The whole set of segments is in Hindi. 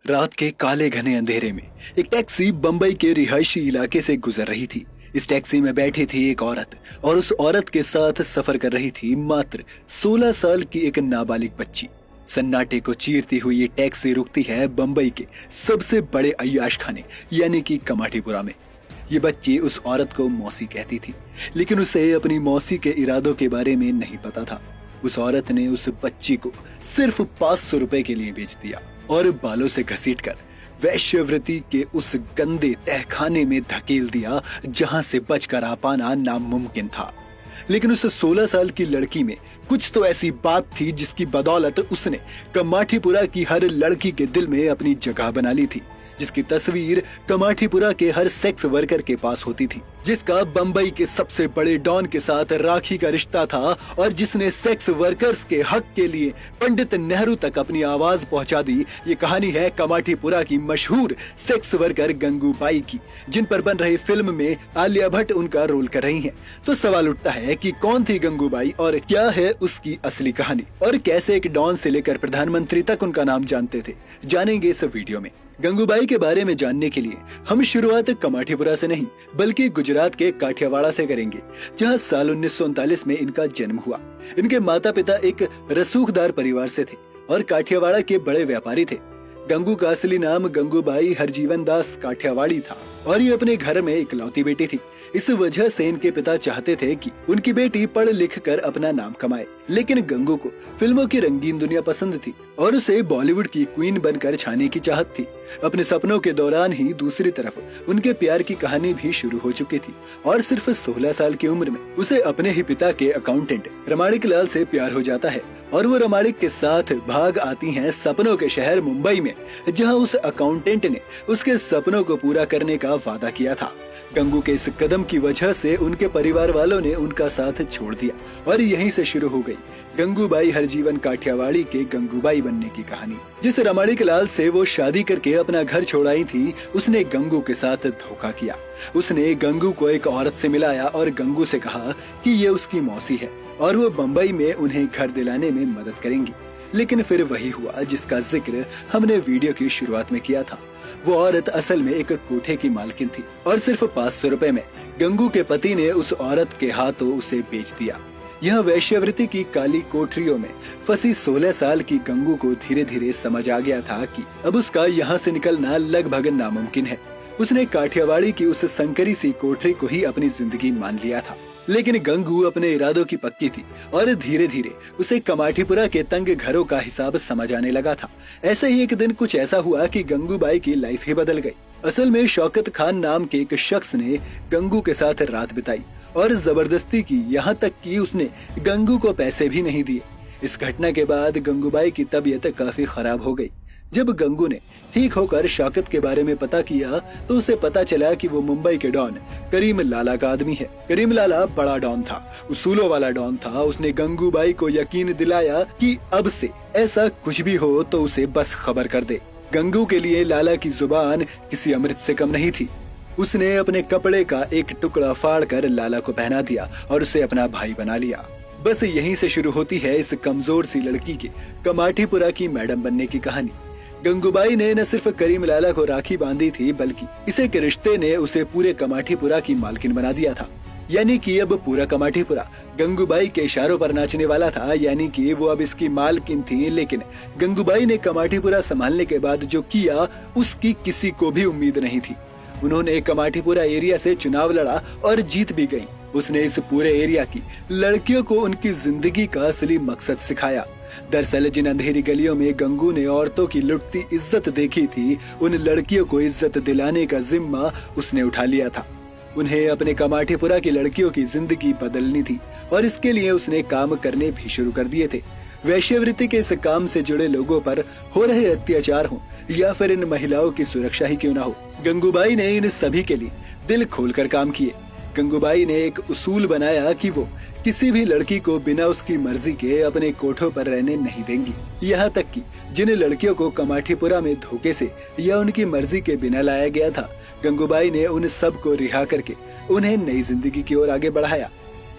रात के काले घने अंधेरे में एक टैक्सी बंबई के रिहायशी इलाके से गुजर रही थी। इस टैक्सी में बैठी थी एक औरत और उस औरत के साथ सफर कर रही थी मात्र 16 साल की एक नाबालिग बच्ची। सन्नाटे को चीरती हुई ये टैक्सी रुकती है बंबई के सबसे बड़े अय्याश खाने यानी कि कमाटीपुरा में। ये बच्ची उस औरत को मौसी कहती थी, लेकिन उसे अपनी मौसी के इरादों के बारे में नहीं पता था। उस औरत ने उस बच्ची को सिर्फ 500 रुपए के लिए बेच दिया और बालों से घसीटकर वैश्यवृत्ति के उस गंदे तहखाने में धकेल दिया जहां से बचकर आ पाना नामुमकिन था। लेकिन उस 16 साल की लड़की में कुछ तो ऐसी बात थी जिसकी बदौलत उसने कमाटीपुरा की हर लड़की के दिल में अपनी जगह बना ली थी, जिसकी तस्वीर कमाटीपुरा के हर सेक्स वर्कर के पास होती थी, जिसका बंबई के सबसे बड़े डॉन के साथ राखी का रिश्ता था और जिसने सेक्स वर्कर्स के हक के लिए पंडित नेहरू तक अपनी आवाज पहुंचा दी। ये कहानी है कमाटीपुरा की मशहूर सेक्स वर्कर गंगूबाई की, जिन पर बन रही फिल्म में आलिया भट्ट उनका रोल कर रही हैं। तो सवाल उठता है कि कौन थी गंगूबाई और क्या है उसकी असली कहानी और कैसे एक डॉन से लेकर प्रधानमंत्री तक उनका नाम जानते थे, जानेंगे इस वीडियो में। गंगूबाई के बारे में जानने के लिए हम शुरुआत कमाटीपुरा से नहीं बल्कि गुजरात के काठियावाड़ से करेंगे, जहां साल 1939 में इनका जन्म हुआ। इनके माता पिता एक रसूखदार परिवार से थे और काठियावाड़ के बड़े व्यापारी थे। गंगू का असली नाम गंगूबाई हरजीवन दास काठियावाड़ी था और ये अपने घर में इकलौती बेटी थी। इस वजह से इनके पिता चाहते थे कि उनकी बेटी पढ़ लिख कर अपना नाम कमाए, लेकिन गंगू को फिल्मों की रंगीन दुनिया पसंद थी और उसे बॉलीवुड की क्वीन बनकर छाने की चाहत थी। अपने सपनों के दौरान ही दूसरी तरफ उनके प्यार की कहानी भी शुरू हो चुकी थी और सिर्फ 16 साल की उम्र में उसे अपने ही पिता के अकाउंटेंट रमाणिक लाल से प्यार हो जाता है और वो रमाणिक के साथ भाग आती हैं सपनों के शहर मुंबई में, जहां उस अकाउंटेंट ने उसके सपनों को पूरा करने का वादा किया था। गंगू के इस कदम की वजह से उनके परिवार वालों ने उनका साथ छोड़ दिया और यहीं से शुरू हो गई गंगूबाई हरजीवन काठियावाड़ी के गंगूबाई बनने की कहानी। जिस रमाणिक लाल से वो शादी करके अपना घर छोड़ाई थी, उसने गंगू के साथ धोखा किया। उसने गंगू को एक औरत से मिलाया और गंगू से कहा कि ये उसकी मौसी है और वो बंबई में उन्हें घर दिलाने में मदद करेंगी। लेकिन फिर वही हुआ जिसका जिक्र हमने वीडियो की शुरुआत में किया था। वो औरत असल में एक कोठे की मालकिन थी और सिर्फ 500 रुपए में गंगू के पति ने उस औरत के हाथों उसे बेच दिया। यह वैश्यवृत्ति की काली कोठरियों में फंसी 16 साल की गंगू को धीरे धीरे समझ आ गया था कि अब उसका यहाँ से निकलना लगभग नामुमकिन है। उसने काठियावाड़ी की उस संकरी सी कोठरी को ही अपनी जिंदगी मान लिया था। लेकिन गंगू अपने इरादों की पक्की थी और धीरे धीरे उसे कमाटीपुरा के तंग घरों का हिसाब समझ आने लगा था। ऐसे ही एक दिन कुछ ऐसा हुआ कि गंगूबाई की लाइफ ही बदल गई। असल में शौकत खान नाम के एक शख्स ने गंगू के साथ रात बिताई और जबरदस्ती की, यहाँ तक कि उसने गंगू को पैसे भी नहीं दिए। इस घटना के बाद गंगूबाई की तबीयत काफी खराब हो गई। जब गंगू ने ठीक होकर शौकत के बारे में पता किया तो उसे पता चला कि वो मुंबई के डॉन करीम लाला का आदमी है। करीम लाला बड़ा डॉन था, उसूलों वाला डॉन था। उसने गंगूबाई को यकीन दिलाया कि अब से ऐसा कुछ भी हो तो उसे बस खबर कर दे। गंगू के लिए लाला की जुबान किसी अमृत से कम नहीं थी। उसने अपने कपड़े का एक टुकड़ा फाड़ कर लाला को पहना दिया और उसे अपना भाई बना लिया। बस यहीं से शुरू होती है इस कमजोर सी लड़की के कमाटीपुरा की मैडम बनने की कहानी। गंगूबाई ने न सिर्फ करीम लाला को राखी बांधी थी, बल्कि इस एक रिश्ते ने उसे पूरे कमाटीपुरा की मालकिन बना दिया था। यानी कि अब पूरा कमाटीपुरा गंगूबाई के इशारों पर नाचने वाला था, यानी कि वो अब इसकी मालकिन थी। लेकिन गंगूबाई ने कमाटीपुरा संभालने के बाद जो किया उसकी किसी को भी उम्मीद नहीं थी। उन्होंने कमाटीपुरा एरिया से चुनाव लड़ा और जीत भी गयी। उसने इस पूरे एरिया की लड़कियों को उनकी जिंदगी का असली मकसद सिखाया। दरअसल जिन अंधेरी गलियों में गंगू ने औरतों की लुटती इज्जत देखी थी, उन लड़कियों को इज्जत दिलाने का जिम्मा उसने उठा लिया था। उन्हें अपने कमाटीपुरा की लड़कियों की जिंदगी बदलनी थी और इसके लिए उसने काम करने भी शुरू कर दिए थे। वैश्यवृत्ति के इस काम से जुड़े लोगों पर हो रहे अत्याचार हो या फिर इन महिलाओं की सुरक्षा ही क्यों ना हो, गंगूबाई ने इन सभी के लिए दिल खोलकर काम किए। गंगूबाई ने एक उसूल बनाया कि वो किसी भी लड़की को बिना उसकी मर्जी के अपने कोठों पर रहने नहीं देंगी। यहाँ तक कि जिन लड़कियों को कमाटीपुरा में धोखे से या उनकी मर्जी के बिना लाया गया था, गंगूबाई ने उन सब को रिहा करके उन्हें नई जिंदगी की ओर आगे बढ़ाया।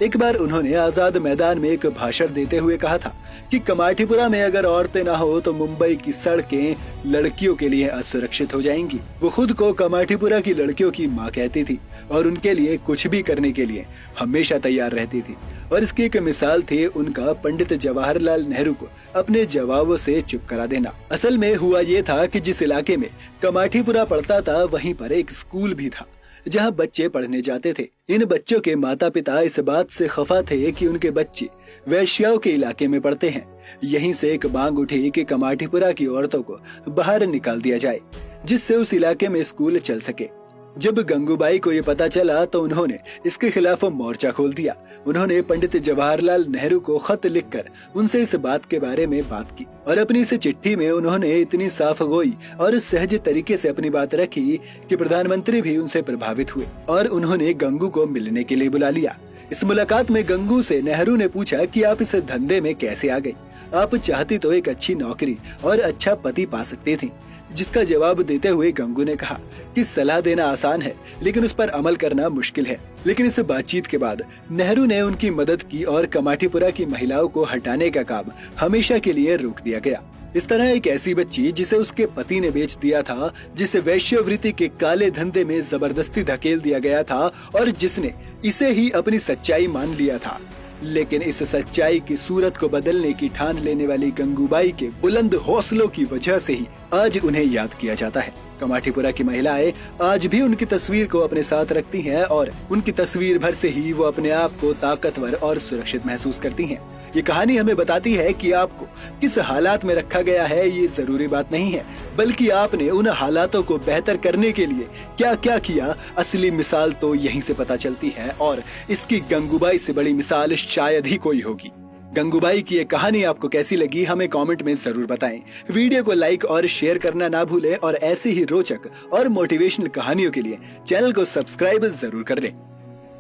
एक बार उन्होंने आजाद मैदान में एक भाषण देते हुए कहा था कि कमाठीपुरा में अगर औरतें ना हो तो मुंबई की सड़कें लड़कियों के लिए असुरक्षित हो जाएंगी। वो खुद को कमाठीपुरा की लड़कियों की माँ कहती थी और उनके लिए कुछ भी करने के लिए हमेशा तैयार रहती थी। और इसकी एक मिसाल थी उनका पंडित जवाहरलाल नेहरू को अपने जवाबों से चुप करा देना। असल में हुआ ये था कि जिस इलाके में कमाठीपुरा पड़ता था वहीं पर एक स्कूल भी था जहां बच्चे पढ़ने जाते थे। इन बच्चों के माता पिता इस बात से खफा थे कि उनके बच्चे वैश्याओं के इलाके में पढ़ते हैं। यहीं से एक मांग उठी कि कमाठीपुरा की औरतों को बाहर निकाल दिया जाए जिससे उस इलाके में स्कूल चल सके। जब गंगूबाई को ये पता चला तो उन्होंने इसके खिलाफ मोर्चा खोल दिया। उन्होंने पंडित जवाहरलाल नेहरू को खत लिखकर उनसे इस बात के बारे में बात की और अपनी इस चिट्ठी में उन्होंने इतनी साफ गोई और सहज तरीके से अपनी बात रखी कि प्रधानमंत्री भी उनसे प्रभावित हुए और उन्होंने गंगू को मिलने के लिए बुला लिया। इस मुलाकात में गंगू से नेहरू ने पूछा कि आप इस धंधे में कैसे आ गई? आप चाहती तो एक अच्छी नौकरी और अच्छा पति पा सकती थी। जिसका जवाब देते हुए गंगू ने कहा कि सलाह देना आसान है लेकिन उस पर अमल करना मुश्किल है। लेकिन इस बातचीत के बाद नेहरू ने उनकी मदद की और कमाठीपुरा की महिलाओं को हटाने का काम हमेशा के लिए रोक दिया गया। इस तरह एक ऐसी बच्ची जिसे उसके पति ने बेच दिया था, जिसे वैश्यवृत्ति के काले धंधे में जबरदस्ती धकेल दिया गया था और जिसने इसे ही अपनी सच्चाई मान लिया था, लेकिन इस सच्चाई की सूरत को बदलने की ठान लेने वाली गंगूबाई के बुलंद हौसलों की वजह से ही आज उन्हें याद किया जाता है। कमाठीपुरा की महिलाएं आज भी उनकी तस्वीर को अपने साथ रखती हैं और उनकी तस्वीर भर से ही वो अपने आप को ताकतवर और सुरक्षित महसूस करती हैं। ये कहानी हमें बताती है कि आपको किस हालात में रखा गया है ये जरूरी बात नहीं है, बल्कि आपने उन हालातों को बेहतर करने के लिए क्या क्या किया। असली मिसाल तो यहीं से पता चलती है और इसकी गंगूबाई से बड़ी मिसाल शायद ही कोई होगी। गंगूबाई की ये कहानी आपको कैसी लगी हमें कमेंट में जरूर बताएं। वीडियो को लाइक और शेयर करना ना भूलें और ऐसी ही रोचक और मोटिवेशनल कहानियों के लिए चैनल को सब्सक्राइब जरूर कर लें।